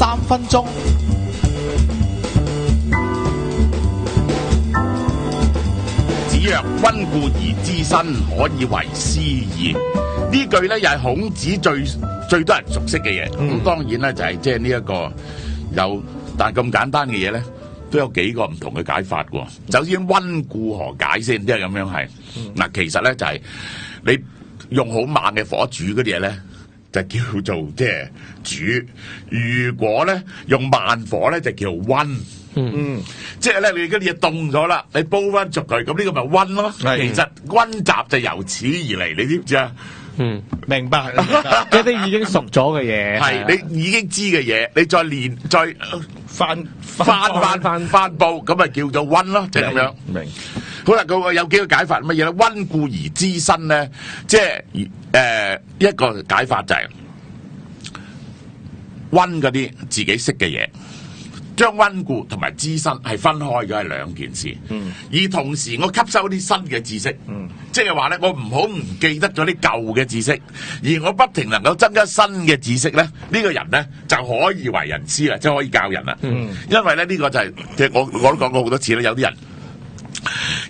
3分鐘。子曰：溫故而知新，可以為師焉。呢句咧又係孔子最多人熟悉嘅嘢。咁當然咧就係即係呢一個有，但係咁簡單嘅嘢咧，都有幾個唔同嘅解法喎。首先溫故何解先？即係咁樣係。嗱，其實咧就係你用好猛嘅火煮嗰啲嘢咧，就叫做即係煮。如果咧用慢火咧，就叫溫。即係咧，你嗰啲嘢凍咗啦，你煲翻熟佢，咁呢個咪溫咯。其實溫習就由此而嚟，你知唔知啊？明白。一啲已經熟咗嘅嘢，係你已經知嘅嘢，你再練再翻煲，咁咪叫做溫咯，就係咁樣。明。好啦，佢有幾個解法乜嘢咧？溫故而知新咧，即係一個解法就係溫嗰啲自己識嘅嘢。將溫故同埋知新係分開咗，係兩件事。而同時我吸收啲新嘅知識，即係話咧，我唔好唔記得咗啲舊嘅知識，而我不停能夠增加新嘅知識咧，呢個人咧就可以為人師啦，即係可以教人啦。因為咧呢個就係即係我都講過好多次啦，有啲人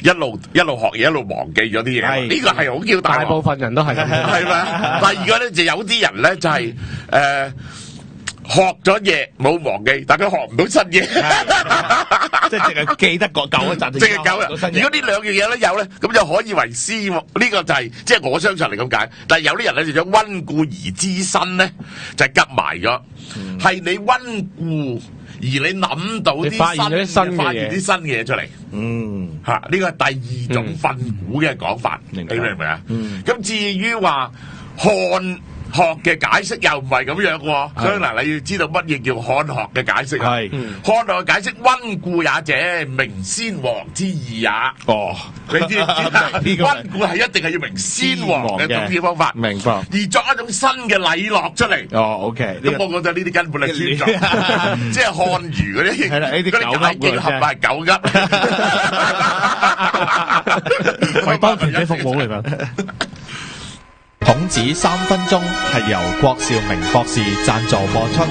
一路學嘢，一路忘記咗啲嘢。呢個係好叫大部分人都係咁，係咪？但係而家咧就有啲人咧就係學咗嘢冇忘記，但佢學唔到新嘢，即係淨係記得個舊嗰陣，淨係舊啦。如果呢兩樣嘢咧有咧，咁就可以為師。呢個就係即係我相信嚟咁解。但係有啲人咧就想溫故而知新咧，就係夾埋咗。係你溫故而你諗到啲發現啲新嘅嘢出嚟。嚇呢個係第二種訓詁嘅講法，你明唔明啊？咁至於話漢學嘅解釋又唔係咁樣喎，所以嗱你要知道乜嘢叫漢學嘅解釋啊？漢學嘅解釋，溫故也者，明先王之義也。哦，你知唔知啊？溫故係一定係要明先王嘅總結方法，明白。而作一種新嘅禮樂出嚟。哦 ，OK。咁我覺得呢啲根本係尊重，即係漢儒嗰啲，係啦，呢啲解經合埋狗噏，為當權者服務嚟㗎。孔子3分鐘係由郭兆明博士贊助播出。